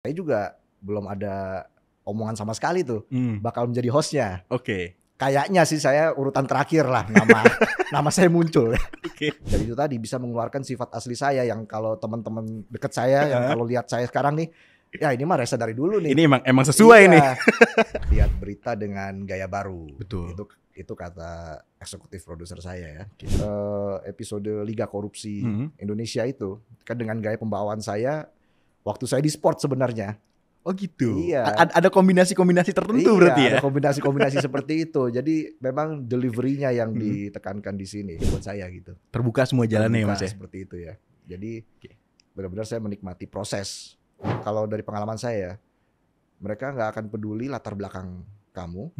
Saya juga belum ada omongan sama sekali tuh bakal menjadi hostnya. Oke. Kayaknya sih saya urutan terakhir lah nama saya muncul. Oke. Jadi itu tadi bisa mengeluarkan sifat asli saya yang kalau teman-teman dekat saya yang kalau lihat saya sekarang nih, ya ini mah Reza dari dulu nih. Ini emang sesuai nih. Lihat berita dengan gaya baru. Betul. Itu kata eksekutif produser saya ya. Episode Liga Korupsi Indonesia itu kan dengan gaya pembawaan saya waktu saya di sport sebenarnya. Oh gitu. Iya. Ada kombinasi-kombinasi tertentu berarti ya. Ada kombinasi-kombinasi seperti itu. Jadi memang deliverynya yang ditekankan di sini buat saya gitu. Terbuka semua jalannya ya Mas ya. Seperti itu ya. Jadi benar-benar saya menikmati proses. Kalau dari pengalaman saya, mereka nggak akan peduli latar belakang kamu,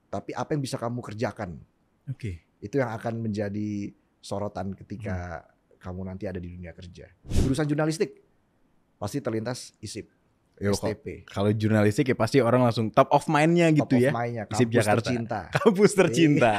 tapi apa yang bisa kamu kerjakan. Oke. Itu yang akan menjadi sorotan ketika kamu nanti ada di dunia kerja. Jurusan jurnalistik pasti terlintas ISIP. STP. Kalau jurnalistik ya pasti orang langsung top of mind-nya gitu ya. Top of mind-nya, ISIP kampus Jakarta. tercinta. Kampus tercinta.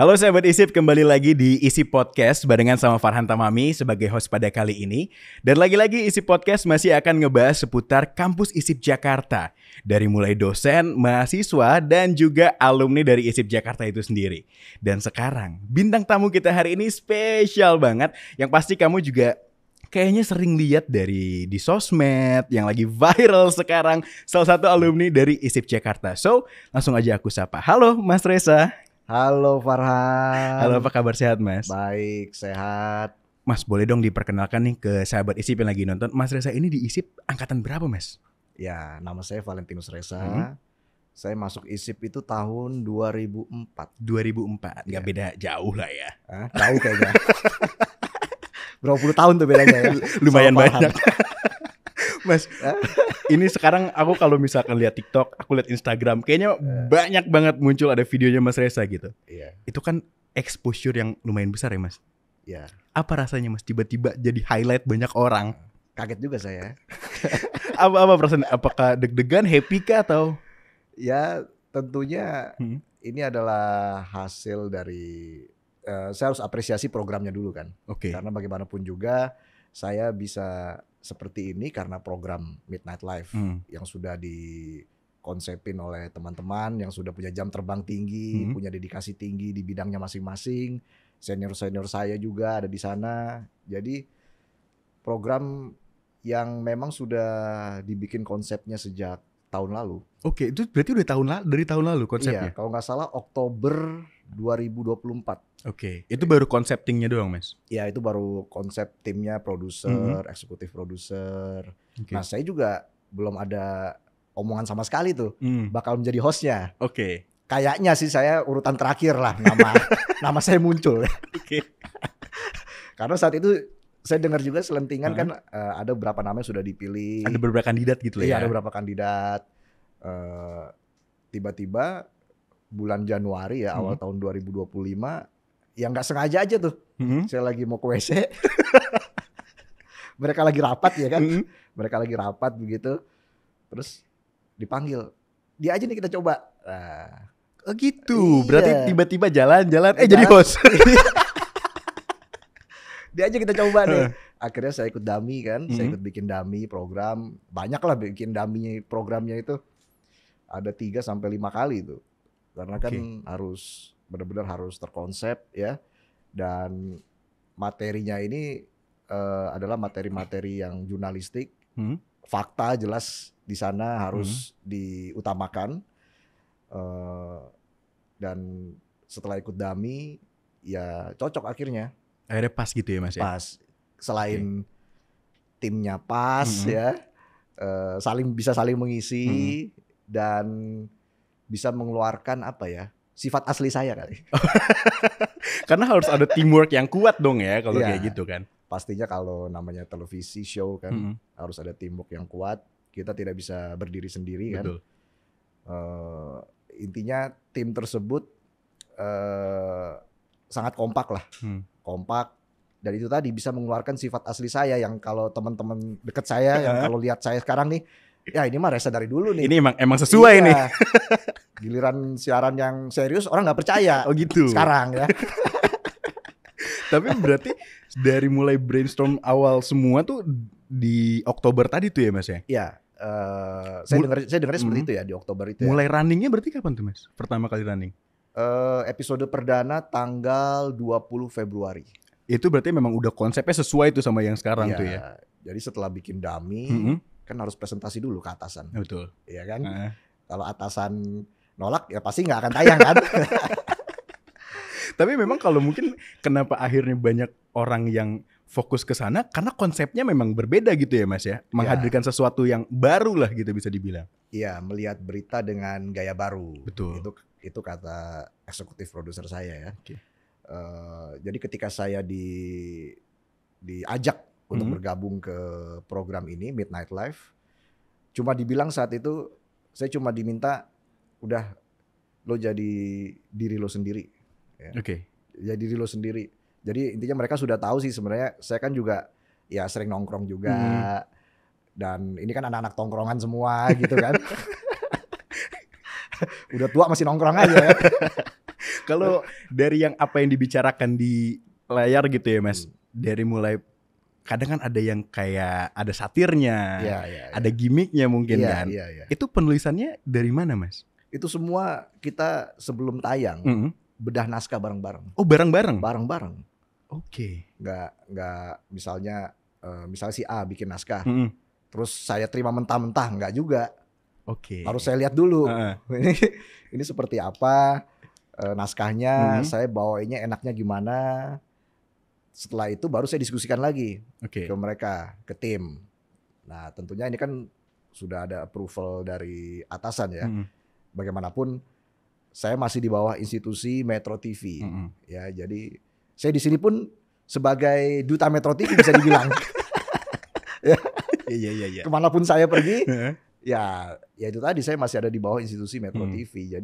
Halo sahabat ISIP, kembali lagi di ISIP Podcast barengan sama Farhan Tamami sebagai host pada kali ini. Dan lagi-lagi ISIP Podcast masih akan ngebahas seputar kampus ISIP Jakarta. Dari mulai dosen, mahasiswa, dan juga alumni dari ISIP Jakarta itu sendiri. Dan sekarang, bintang tamu kita hari ini spesial banget, yang pasti kamu juga kayaknya sering lihat di sosmed yang lagi viral sekarang, salah satu alumni dari ISIP Jakarta. So, langsung aja aku sapa. Halo Mas Reza. Halo Farhan. Halo, apa kabar, sehat Mas? Baik, sehat. Mas, boleh dong diperkenalkan nih ke sahabat ISIP yang lagi nonton. Mas Reza ini di ISIP angkatan berapa Mas? Ya, nama saya Valentinus Reza. Saya masuk ISIP itu tahun 2004. 2004, nggak beda jauh lah ya. Jauh kayaknya. Berapa puluh tahun tuh bedanya ya? Lumayan banyak. Mas, ini sekarang aku kalau misalkan lihat TikTok, aku lihat Instagram, kayaknya banyak banget muncul ada videonya Mas Reza gitu. Iya. Itu kan exposure yang lumayan besar ya Mas? Iya. Apa rasanya Mas tiba-tiba jadi highlight banyak orang? Kaget juga saya. Apa perasaan? Apakah deg-degan, happy kah atau? Ya tentunya ini adalah hasil dari saya harus apresiasi programnya dulu kan. Oke. Karena bagaimanapun juga saya bisa seperti ini karena program Midnight Live yang sudah dikonsepin oleh teman-teman yang sudah punya jam terbang tinggi, punya dedikasi tinggi di bidangnya masing-masing. Senior-senior saya juga ada di sana. Jadi program yang memang sudah dibikin konsepnya sejak tahun lalu. Oke, itu berarti udah dari tahun lalu konsepnya? Iya, kalau nggak salah Oktober 2024. Oke, itu baru konseptingnya doang Mas? Ya, itu baru konsep timnya, produser, eksekutif produser. Okay. Nah, saya juga belum ada omongan sama sekali tuh bakal menjadi hostnya. Oke. Kayaknya sih saya urutan terakhir lah nama saya muncul. Oke. Karena saat itu saya dengar juga selentingan kan ada beberapa nama yang sudah dipilih. Ada beberapa kandidat gitu ya? Iya, ada beberapa kandidat. Tiba-tiba bulan Januari ya, awal tahun 2025, ya nggak sengaja aja tuh. Saya lagi mau ke WC. Mereka lagi rapat ya kan. Mereka lagi rapat begitu. Terus dipanggil. Dia aja nih kita coba. Oh gitu. Iya. Berarti tiba-tiba jalan-jalan jadi host. Dia aja kita coba nih. Akhirnya saya ikut dummy kan. Saya ikut bikin dummy program. Banyak lah bikin dummy programnya itu. Ada 3-5 kali tuh. Karena kan harus benar-benar harus terkonsep ya. Dan materinya ini adalah materi-materi yang jurnalistik. Fakta jelas di sana harus diutamakan. Dan setelah ikut dummy ya cocok akhirnya. Akhirnya pas gitu ya Mas ya? Pas. Selain timnya pas ya. Bisa saling mengisi. Dan bisa mengeluarkan apa ya, sifat asli saya kali. Karena harus ada teamwork yang kuat dong ya kalau kayak gitu kan. Pastinya kalau namanya televisi show kan harus ada teamwork yang kuat. Kita tidak bisa berdiri sendiri kan. Betul. Intinya tim tersebut sangat kompak lah. Kompak. Dan itu tadi bisa mengeluarkan sifat asli saya yang kalau teman-teman dekat saya yang kalau lihat saya sekarang nih, Ya ini mah Reza dari dulu nih. Ini emang sesuai Iya. nih. Giliran siaran yang serius orang nggak percaya. Oh gitu. Sekarang ya. Tapi berarti dari mulai brainstorm awal semua tuh di Oktober tadi tuh ya Mas ya? Iya. Saya dengarnya seperti itu ya di Oktober itu. Mulai runningnya berarti kapan tuh Mas? Pertama kali running? Episode perdana tanggal 20 Februari. Itu berarti memang udah konsepnya sesuai tuh sama yang sekarang Iya, tuh ya? Jadi setelah bikin dummy, kan harus presentasi dulu ke atasan. Betul. Iya kan? Kalau atasan nolak ya pasti nggak akan tayang kan? Tapi memang kalau mungkin kenapa akhirnya banyak orang yang fokus ke sana karena konsepnya memang berbeda gitu ya Mas ya. Menghadirkan sesuatu yang baru lah gitu bisa dibilang. Iya, melihat berita dengan gaya baru. Betul. Itu kata eksekutif produser saya ya. Oke. Jadi ketika saya diajak untuk bergabung ke program ini Midnight Live, cuma dibilang saat itu saya cuma diminta udah lo jadi diri lo sendiri. Ya. Oke. Jadi diri lo sendiri. Jadi intinya mereka sudah tahu sih sebenarnya saya kan juga ya sering nongkrong juga dan ini kan anak-anak tongkrongan semua gitu kan. Udah tua masih nongkrong aja. Kalau dari yang apa yang dibicarakan di layar gitu ya Mas, dari mulai kadang kan ada yang kayak ada satirnya, ada gimmicknya mungkin kan. Itu penulisannya dari mana Mas? Itu semua kita sebelum tayang bedah naskah bareng-bareng. Oh bareng-bareng? Bareng-bareng. Oke. Nggak misalnya si A bikin naskah, terus saya terima mentah-mentah, nggak juga. Oke. Harus saya lihat dulu. Ini seperti apa naskahnya, saya bawainnya enaknya gimana. Setelah itu baru saya diskusikan lagi ke mereka, ke tim. Nah tentunya ini kan sudah ada approval dari atasan ya. Bagaimanapun saya masih di bawah institusi Metro TV. Ya, jadi saya di sini pun sebagai duta Metro TV bisa dibilang. Iya. Kemanapun saya pergi, ya itu tadi saya masih ada di bawah institusi Metro TV.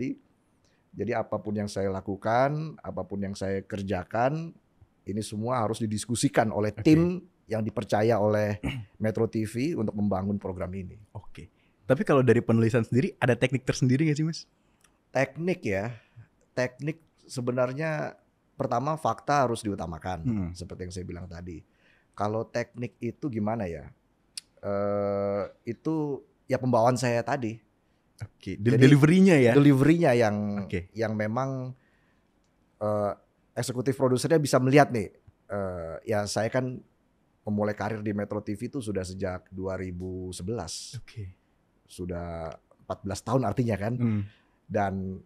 Jadi apapun yang saya lakukan, apapun yang saya kerjakan, ini semua harus didiskusikan oleh tim yang dipercaya oleh Metro TV untuk membangun program ini. Oke. Tapi kalau dari penulisan sendiri ada teknik tersendiri nggak sih Mas? Teknik ya, teknik sebenarnya pertama fakta harus diutamakan, seperti yang saya bilang tadi. Kalau teknik itu gimana ya? Itu ya pembawaan saya tadi. Oke. Deliverynya ya? Deliverynya yang memang eksekutif produsernya bisa melihat nih. Ya saya kan memulai karir di Metro TV itu sudah sejak 2011. Sudah 14 tahun artinya kan. Dan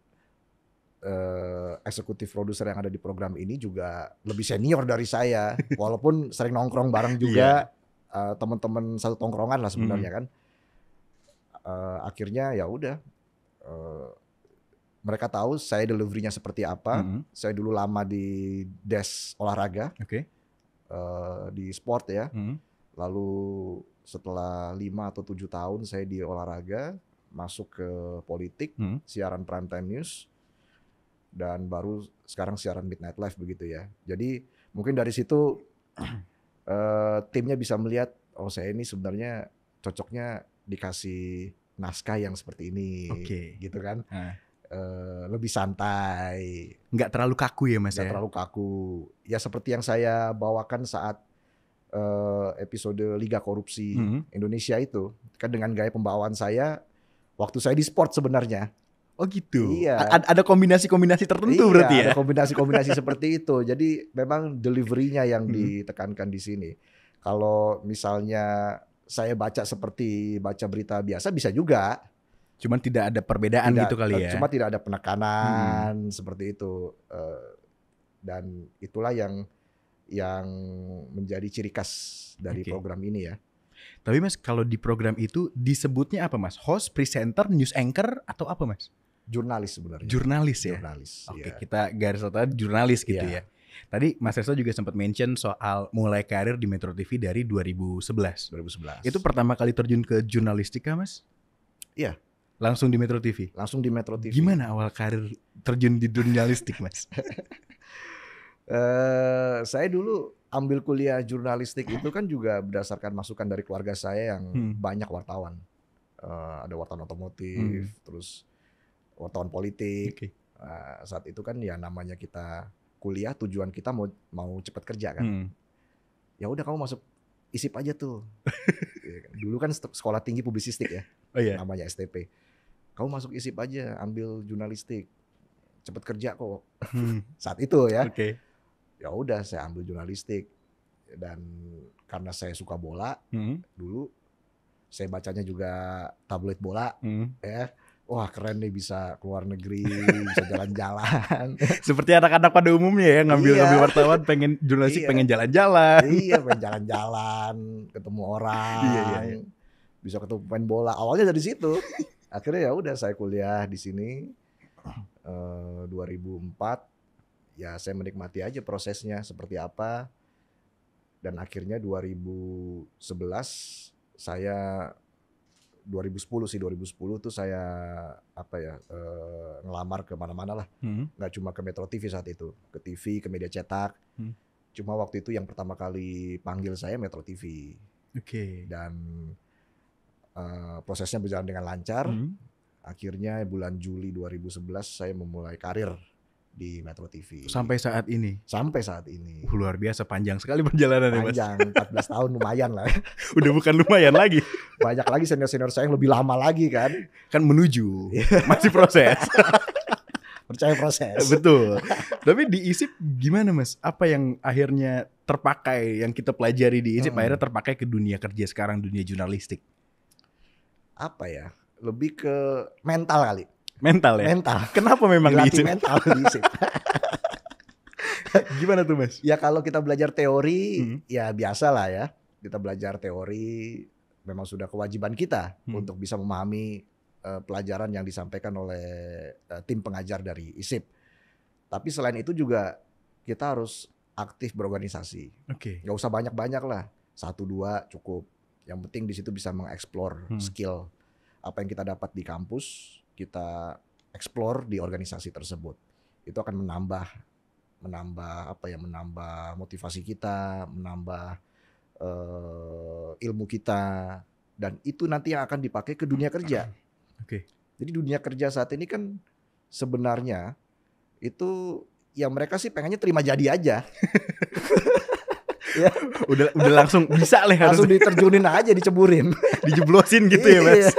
eksekutif produser yang ada di program ini juga lebih senior dari saya. Walaupun sering nongkrong bareng juga. Teman-teman satu tongkrongan lah sebenarnya kan. Akhirnya ya udah. Mereka tahu saya deliverynya seperti apa. Saya dulu lama di desk olahraga. Di sport ya. Lalu setelah 5 atau 7 tahun saya di olahraga, masuk ke politik, siaran prime time news, dan baru sekarang siaran Midnight Live begitu ya. Jadi mungkin dari situ timnya bisa melihat, oh saya ini sebenarnya cocoknya dikasih naskah yang seperti ini, gitu kan. Lebih santai, nggak terlalu kaku ya Mas ya? Nggak terlalu kaku. Ya seperti yang saya bawakan saat episode Liga Korupsi Indonesia itu, kan dengan gaya pembawaan saya waktu saya di sport sebenarnya. Oh gitu. Iya. Ada kombinasi-kombinasi tertentu berarti ya? Ada kombinasi-kombinasi seperti itu. Jadi memang deliverynya yang ditekankan di sini. Kalau misalnya saya baca seperti baca berita biasa bisa juga. Cuman tidak ada perbedaan gitu kali ya? Cuma tidak ada penekanan seperti itu. Dan itulah yang menjadi ciri khas dari program ini ya. Tapi Mas kalau di program itu disebutnya apa Mas? Host, presenter, news anchor atau apa Mas? Jurnalis sebenarnya. Jurnalis ya? Jurnalis. Oke, kita garis bawahi jurnalis gitu ya. Tadi Mas Resto juga sempat mention soal mulai karir di Metro TV dari 2011. Itu pertama kali terjun ke jurnalistika Mas? Iya. Langsung di Metro TV? Langsung di Metro TV. Gimana awal karir terjun di jurnalistik Mas? Saya dulu ambil kuliah jurnalistik itu kan juga berdasarkan masukan dari keluarga saya yang banyak wartawan. ada wartawan otomotif, terus wartawan politik. Oke. Saat itu kan ya namanya kita kuliah, tujuan kita mau cepat kerja kan. Ya udah kamu masuk ISIP aja tuh. Dulu kan sekolah tinggi publisistik ya, Oh iya. namanya STP. Kamu masuk ISIP aja, ambil jurnalistik, cepet kerja kok. Saat itu ya. Oke. Ya udah saya ambil jurnalistik, dan karena saya suka bola dulu, saya bacanya juga tabloid bola, ya. Wah keren nih, bisa keluar negeri, bisa jalan-jalan. Seperti anak-anak pada umumnya ya, ngambil wartawan, pengen jurnalistik, pengen jalan-jalan. Iya, pengen jalan-jalan, ketemu orang, bisa ketemu pemain bola. Awalnya dari situ. Akhirnya ya udah saya kuliah di sini 2004. Ya saya menikmati aja prosesnya seperti apa. Dan akhirnya 2011 saya 2010 tuh saya ngelamar ke mana-mana lah. Nggak cuma ke Metro TV saat itu, ke TV, ke media cetak. Cuma waktu itu yang pertama kali panggil saya Metro TV. Oke. Dan prosesnya berjalan dengan lancar. Akhirnya bulan Juli 2011 saya memulai karir di Metro TV. Sampai saat ini? Sampai saat ini. Luar biasa, panjang sekali perjalanan ya Mas. Panjang, 14 tahun lumayan lah. Udah bukan lumayan lagi. Banyak lagi senior-senior saya yang lebih lama lagi kan. Kan menuju, masih proses. Percaya proses. Betul. Tapi di ISIP gimana Mas? Apa yang akhirnya terpakai, yang kita pelajari di ISIP akhirnya terpakai ke dunia kerja sekarang, dunia jurnalistik? Apa ya? Lebih ke mental kali. Mental ya? Mental. Kenapa memang di ISIP? mental di ISIP. Gimana tuh Mas? Ya kalau kita belajar teori, ya biasa lah ya. Kita belajar teori, memang sudah kewajiban kita untuk bisa memahami pelajaran yang disampaikan oleh tim pengajar dari ISIP. Tapi selain itu juga kita harus aktif berorganisasi. Oke. Gak usah banyak-banyak lah, 1-2 cukup. Yang penting di situ bisa mengeksplor skill apa yang kita dapat di kampus, kita explore di organisasi tersebut. Itu akan menambah motivasi kita, menambah ilmu kita, dan itu nanti yang akan dipakai ke dunia kerja. Oke. Jadi dunia kerja saat ini kan sebenarnya itu ya mereka sih pengennya terima jadi aja. Ya. Udah langsung bisa lah, langsung diterjunin aja, diceburin, dijeblosin gitu ya Mas.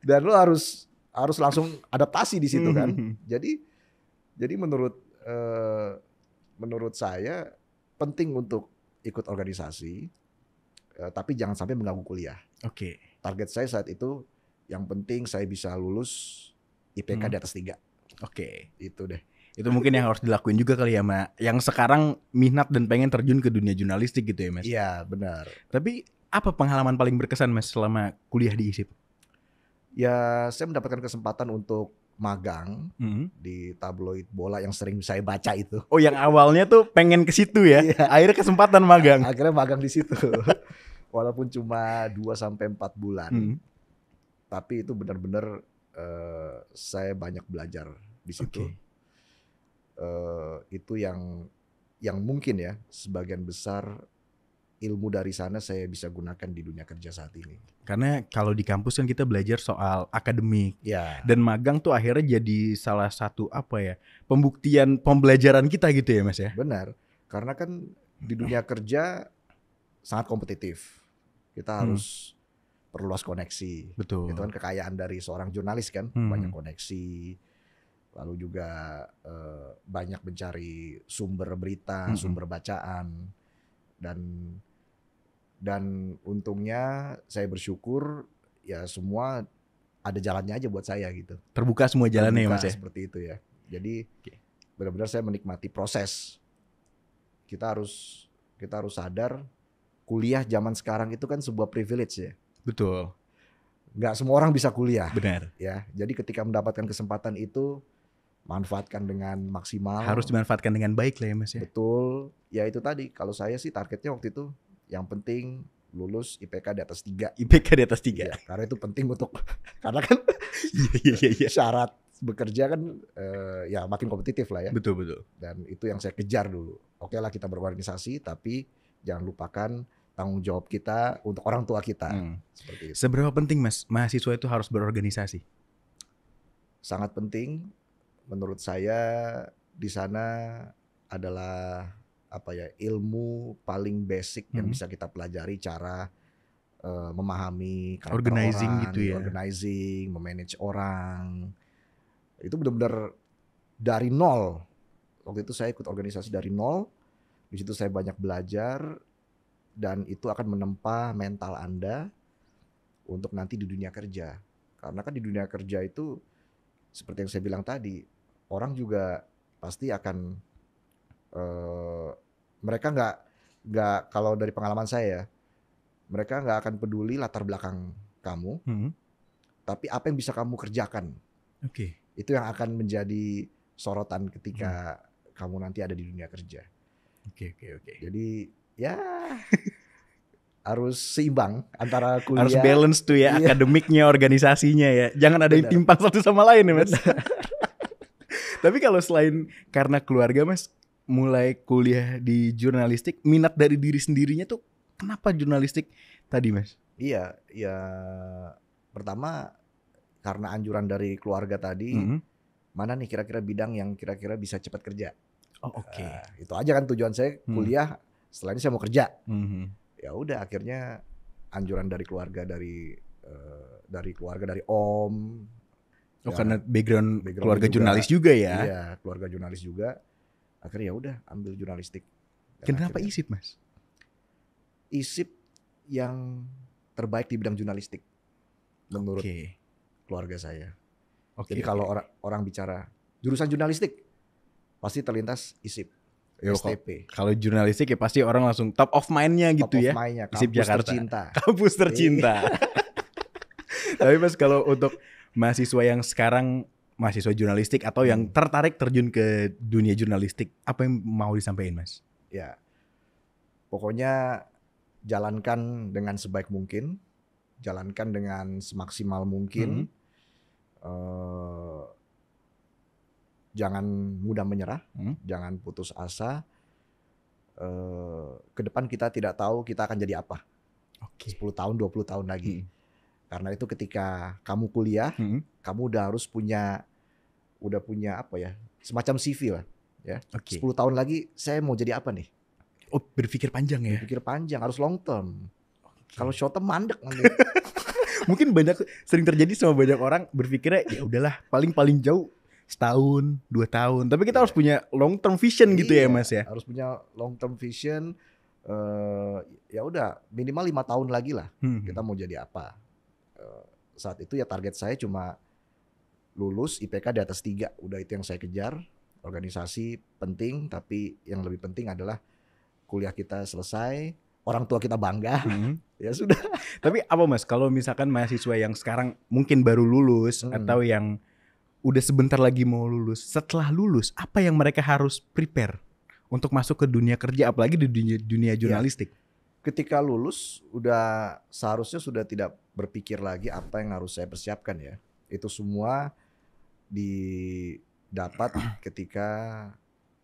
Dan lo harus langsung adaptasi di situ kan. Jadi menurut saya penting untuk ikut organisasi, tapi jangan sampai mengganggu kuliah. Oke. Target saya saat itu yang penting saya bisa lulus IPK di atas 3. Oke. Itu deh. Itu mungkin yang harus dilakuin juga kali ya, Mak. Yang sekarang minat dan pengen terjun ke dunia jurnalistik gitu ya, Mas. Iya, benar. Tapi apa pengalaman paling berkesan, Mas, selama kuliah di ISIP? Ya, saya mendapatkan kesempatan untuk magang di tabloid bola yang sering saya baca itu. Oh, yang awalnya tuh pengen ke situ ya. Akhirnya kesempatan magang. Akhirnya magang di situ. Walaupun cuma 2-4 bulan. Tapi itu benar-benar saya banyak belajar di situ. Itu yang mungkin ya sebagian besar ilmu dari sana saya bisa gunakan di dunia kerja saat ini. Karena kalau di kampus kan kita belajar soal akademik, ya. Dan magang tuh akhirnya jadi salah satu pembuktian pembelajaran kita gitu ya Mas ya. Benar, karena kan di dunia kerja sangat kompetitif. Kita harus perluas koneksi. Betul. Itu kan kekayaan dari seorang jurnalis kan, banyak koneksi. Lalu juga banyak mencari sumber berita, sumber bacaan, dan untungnya saya bersyukur ya semua ada jalannya aja buat saya gitu. Terbuka semua jalannya ya Mas ya. Seperti itu ya. Jadi benar-benar saya menikmati proses. Kita harus sadar kuliah zaman sekarang itu kan sebuah privilege ya. Betul. Nggak semua orang bisa kuliah. Benar. Ya, jadi ketika mendapatkan kesempatan itu manfaatkan dengan maksimal. Harus dimanfaatkan dengan baik lah ya Mas ya. Betul. Ya itu tadi, kalau saya sih targetnya waktu itu yang penting lulus IPK di atas 3. IPK di atas 3. Ya, karena itu penting untuk karena kan syarat bekerja kan ya makin kompetitif lah ya. Betul. Dan itu yang saya kejar dulu. Oke lah kita berorganisasi, tapi jangan lupakan tanggung jawab kita untuk orang tua kita. Seperti itu. Seberapa penting Mas mahasiswa itu harus berorganisasi? Sangat penting menurut saya. Di sana adalah ilmu paling basic yang bisa kita pelajari, cara memahami karakter Organizing orang, gitu ya. organizing, memanage orang. Itu benar-benar dari nol. Waktu itu saya ikut organisasi dari nol. Di situ saya banyak belajar dan itu akan menempa mental Anda untuk nanti di dunia kerja. Karena kan di dunia kerja itu seperti yang saya bilang tadi, orang juga pasti akan mereka nggak kalau dari pengalaman saya, mereka nggak akan peduli latar belakang kamu, tapi apa yang bisa kamu kerjakan. Itu yang akan menjadi sorotan ketika kamu nanti ada di dunia kerja. Jadi ya harus seimbang antara kuliah. Harus balance tuh ya, akademiknya, organisasinya ya. Jangan ada yang timpang satu sama lain ya Mas. Tapi kalau selain karena keluarga Mas, mulai kuliah di jurnalistik, minat dari diri sendirinya tuh kenapa jurnalistik tadi Mas? Iya, ya pertama karena anjuran dari keluarga tadi, mana nih kira-kira bidang yang kira-kira bisa cepat kerja. Itu aja kan tujuan saya kuliah, setelah ini saya mau kerja. Ya udah akhirnya anjuran dari keluarga, dari keluarga, dari om. Karena background keluarga juga, jurnalis juga ya. Iya, keluarga jurnalis juga. Akhirnya ya udah ambil jurnalistik. Kenapa ISIP Mas? ISIP yang terbaik di bidang jurnalistik menurut keluarga saya. Jadi kalau orang bicara jurusan jurnalistik pasti terlintas ISIP, STP. Kalau jurnalistik ya pasti orang langsung top of mind-nya gitu ya. ISIP Jakarta. Tercinta. Kampus tercinta. Tapi Mas kalau untuk mahasiswa yang sekarang mahasiswa jurnalistik atau yang tertarik terjun ke dunia jurnalistik, apa yang mau disampaikan Mas? Ya, pokoknya jalankan dengan sebaik mungkin, jalankan dengan semaksimal mungkin. Jangan mudah menyerah, jangan putus asa. Ke depan kita tidak tahu kita akan jadi apa. 10 tahun, 20 tahun lagi. Karena itu ketika kamu kuliah, kamu udah harus punya semacam CV lah. Ya. 10 tahun lagi saya mau jadi apa nih? Berpikir panjang ya? Berpikir panjang, harus long term. Kalau short term mandek nanti. Mungkin sering terjadi sama banyak orang berpikirnya ya udahlah paling jauh setahun, 2 tahun. Tapi kita harus punya long term vision gitu ya Mas ya. Harus punya long term vision. Ya udah minimal 5 tahun lagi lah kita mau jadi apa. Saat itu ya target saya cuma lulus IPK di atas 3. Udah itu yang saya kejar. Organisasi penting, tapi yang lebih penting adalah kuliah kita selesai, orang tua kita bangga. Ya sudah. Tapi apa Mas, kalau misalkan mahasiswa yang sekarang mungkin baru lulus atau yang udah sebentar lagi mau lulus, setelah lulus apa yang mereka harus prepare untuk masuk ke dunia kerja, apalagi di dunia jurnalistik? Ketika lulus seharusnya sudah tidak berpikir lagi apa yang harus saya persiapkan ya. Itu semua didapat ketika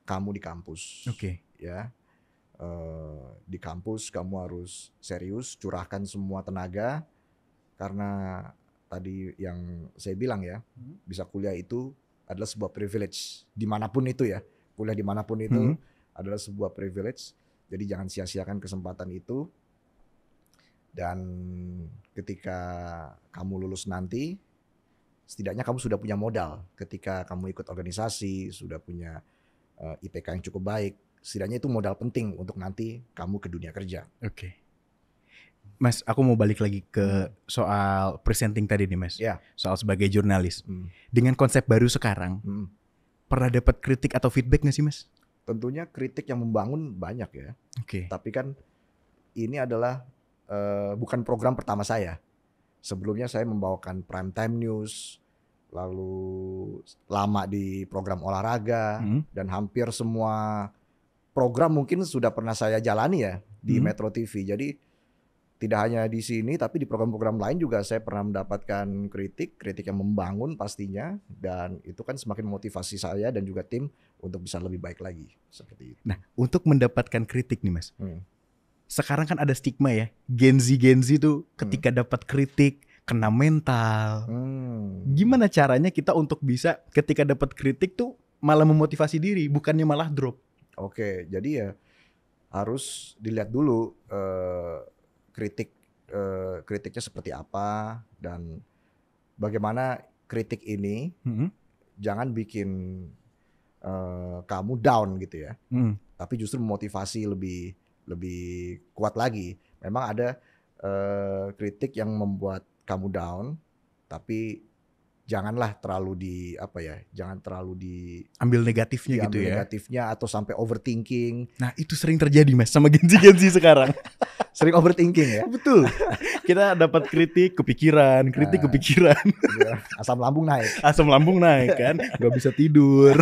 kamu di kampus. Ya. Di kampus kamu harus serius, curahkan semua tenaga, karena tadi yang saya bilang ya, bisa kuliah itu adalah sebuah privilege dimanapun itu ya, kuliah dimanapun itu adalah sebuah privilege. Jadi jangan sia-siakan kesempatan itu. Dan ketika kamu lulus nanti, setidaknya kamu sudah punya modal. Ketika kamu ikut organisasi, sudah punya IPK yang cukup baik, setidaknya itu modal penting untuk nanti kamu ke dunia kerja. Mas, aku mau balik lagi ke soal presenting tadi nih Mas. Soal sebagai jurnalis. Dengan konsep baru sekarang, pernah dapat kritik atau feedback gak sih Mas? Tentunya kritik yang membangun banyak ya. Tapi kan ini adalah bukan program pertama saya. Sebelumnya saya membawakan prime time news, lalu lama di program olahraga, dan hampir semua program mungkin sudah pernah saya jalani ya di Metro TV. Jadi tidak hanya di sini, tapi di program-program lain juga saya pernah mendapatkan kritik yang membangun pastinya, dan itu kan semakin motivasi saya dan juga tim untuk bisa lebih baik lagi seperti itu. Nah, untuk mendapatkan kritik nih Mas, sekarang kan ada stigma ya, Gen Z tuh ketika dapat kritik kena mental. Gimana caranya kita untuk bisa ketika dapat kritik tuh malah memotivasi diri, bukannya malah drop? Oke, jadi ya harus dilihat dulu kritiknya seperti apa dan bagaimana kritik ini jangan bikin kamu down gitu ya. Tapi justru memotivasi lebih kuat lagi. Memang ada kritik yang membuat kamu down, tapi janganlah terlalu jangan terlalu ambil negatifnya gitu ya. Negatifnya atau sampai overthinking. Nah, itu sering terjadi Mas sama Gen Z sekarang. Sering overthinking ya. Betul. Kita dapat kritik kepikiran. Asam lambung naik. Asam lambung naik kan, nggak bisa tidur.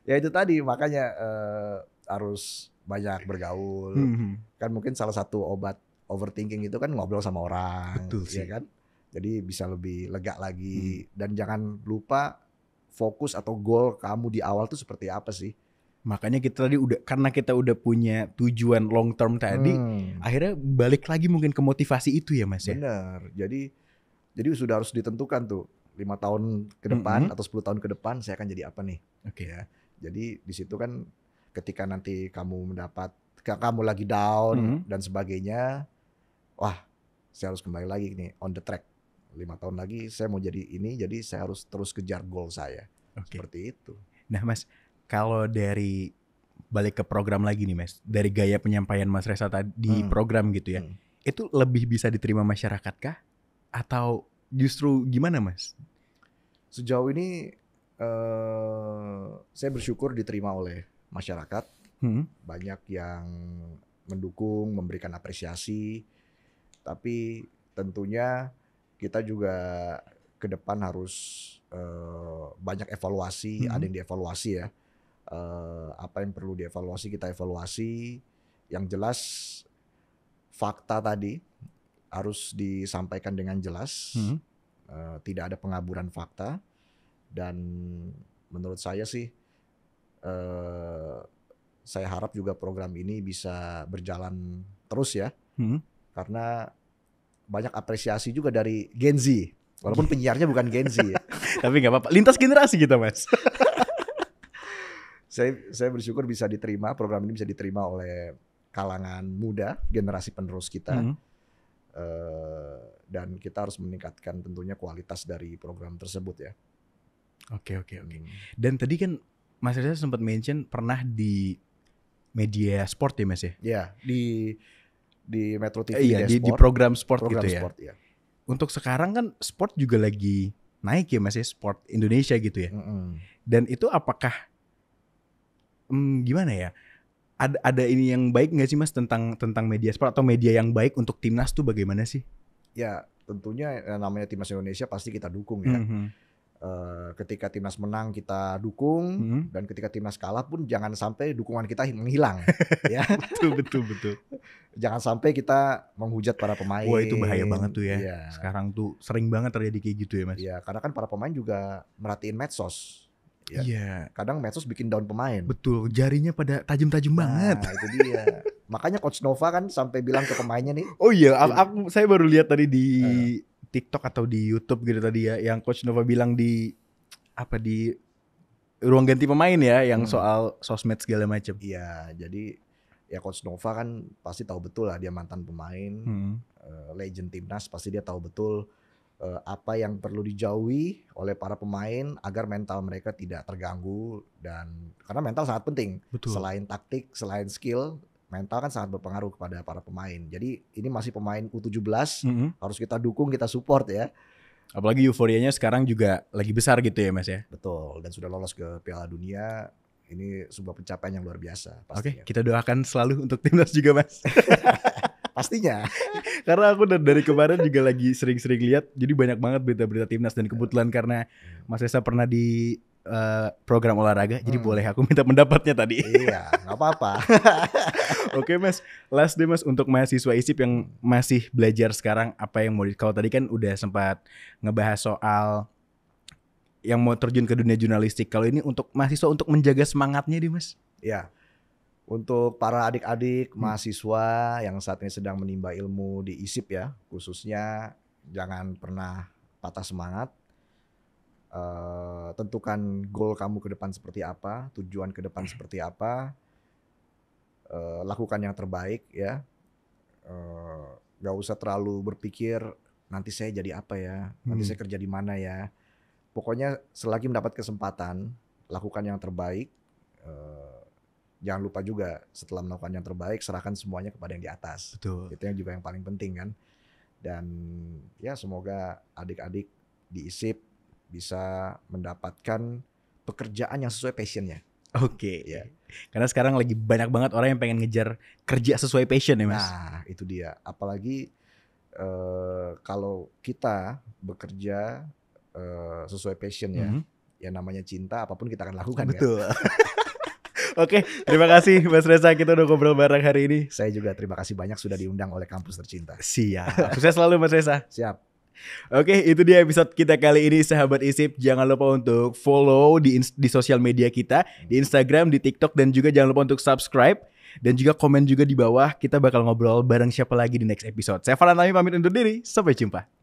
Ya itu tadi makanya harus banyak bergaul. Kan mungkin salah satu obat overthinking itu kan ngobrol sama orang. Betul sih. Ya kan? Jadi bisa lebih lega lagi. Dan jangan lupa fokus atau goal kamu di awal tuh seperti apa sih. Makanya kita tadi karena kita udah punya tujuan long term tadi, akhirnya balik lagi mungkin ke motivasi itu ya Mas ya. Benar. Jadi sudah harus ditentukan tuh 5 tahun ke depan atau 10 tahun ke depan saya akan jadi apa nih. Oke. Ya. Jadi di situ kan ketika nanti kamu lagi down dan sebagainya, wah saya harus kembali lagi nih on the track. 5 tahun lagi saya mau jadi ini, jadi saya harus terus kejar goal saya. Seperti itu. Nah Mas, kalau dari balik ke program lagi nih Mas, dari gaya penyampaian Mas Reza tadi di program gitu ya, itu lebih bisa diterima masyarakat kah? Atau justru gimana Mas? Sejauh ini saya bersyukur diterima oleh masyarakat. Banyak yang mendukung, memberikan apresiasi. Tapi tentunya kita juga ke depan harus banyak evaluasi, ada yang dievaluasi ya. Apa yang perlu dievaluasi kita evaluasi. Yang jelas fakta tadi harus disampaikan dengan jelas. Tidak ada pengaburan fakta. Dan menurut saya sih saya harap juga program ini bisa berjalan terus ya. Karena banyak apresiasi juga dari Gen Z. Walaupun penyiarnya bukan Gen Z ya. Tapi gak apa-apa, lintas generasi kita Mas. Saya bersyukur bisa diterima, program ini bisa diterima oleh kalangan muda, generasi penerus kita. Dan kita harus meningkatkan tentunya kualitas dari program tersebut ya. Oke. Dan tadi kan Mas Reza sempat mention pernah di media sport ya Mas ya? Iya, di Metro TV, di program sport program gitu ya. Sport, ya. Untuk sekarang kan sport juga lagi naik ya Mas ya, sport Indonesia gitu ya. Dan itu apakah gimana ya? Ada ini yang baik nggak sih Mas tentang media sport atau media yang baik untuk timnas tuh bagaimana sih? Ya tentunya namanya timnas Indonesia pasti kita dukung ya. Ketika timnas menang kita dukung dan ketika timnas kalah pun jangan sampai dukungan kita menghilang. Ya. Betul. Jangan sampai kita menghujat para pemain. Wah itu bahaya banget tuh ya. Sekarang tuh sering banget terjadi kayak gitu ya Mas. Iya, karena kan para pemain juga merhatiin medsos. Ya. Iya. Kadang medsos bikin down pemain. Betul, jarinya pada tajam-tajam banget. Nah itu dia. Makanya Coach Nova kan sampai bilang ke pemainnya nih. Oh iya, saya baru lihat tadi di TikTok atau di YouTube gitu tadi ya, yang Coach Nova bilang di ruang ganti pemain ya, yang soal sosmed segala macam. Iya, jadi ya Coach Nova kan pasti tahu betul lah, dia mantan pemain, legend timnas, pasti dia tahu betul apa yang perlu dijauhi oleh para pemain agar mental mereka tidak terganggu, dan karena mental sangat penting. Betul. Selain taktik, selain skill, mental kan sangat berpengaruh kepada para pemain. Jadi ini masih pemain U17, harus kita dukung, kita support ya. Apalagi euforianya sekarang juga lagi besar gitu ya Mas ya. Betul, dan sudah lolos ke Piala Dunia. Ini sebuah pencapaian yang luar biasa. Oke, kita doakan selalu untuk timnas juga Mas. Pastinya. Karena aku dari kemarin juga lagi sering-sering lihat, jadi banyak banget berita-berita timnas, dan kebetulan karena Mas Reza pernah di program olahraga, jadi boleh aku minta pendapatnya tadi. Iya, nggak apa-apa. Oke Mas, last deh Mas, untuk mahasiswa ISIP yang masih belajar sekarang, apa yang mau kalau tadi kan udah sempat ngebahas soal yang mau terjun ke dunia jurnalistik. Kalau ini untuk mahasiswa untuk menjaga semangatnya deh Mas. Ya, Untuk para adik-adik mahasiswa yang saat ini sedang menimba ilmu di ISIP ya, khususnya jangan pernah patah semangat. Tentukan goal kamu ke depan seperti apa, tujuan ke depan seperti apa. Lakukan yang terbaik ya. Gak usah terlalu berpikir nanti saya jadi apa ya, nanti saya kerja di mana ya. Pokoknya selagi mendapat kesempatan, lakukan yang terbaik. Jangan lupa juga setelah melakukan yang terbaik, serahkan semuanya kepada yang di atas. Betul. Itu yang juga yang paling penting kan. Dan ya semoga adik-adik di ISIP bisa mendapatkan pekerjaan yang sesuai passionnya. Oke. Ya. Karena sekarang lagi banyak banget orang yang pengen ngejar kerja sesuai passion ya Mas. Nah itu dia. Apalagi kalau kita bekerja sesuai passion ya namanya cinta, apapun kita akan lakukan. Betul. Kan? Oke, terima kasih Mas Reza, kita udah ngobrol bareng hari ini. Saya juga terima kasih banyak sudah diundang oleh Kampus Tercinta. Siap. Sukses selalu Mas Reza. Siap. Oke, itu dia episode kita kali ini sahabat ISIP. Jangan lupa untuk follow di sosial media kita, di Instagram, di TikTok, dan juga jangan lupa untuk subscribe dan juga komen juga di bawah. Kita bakal ngobrol bareng siapa lagi di next episode. Saya Farhan Tami pamit undur diri. Sampai jumpa.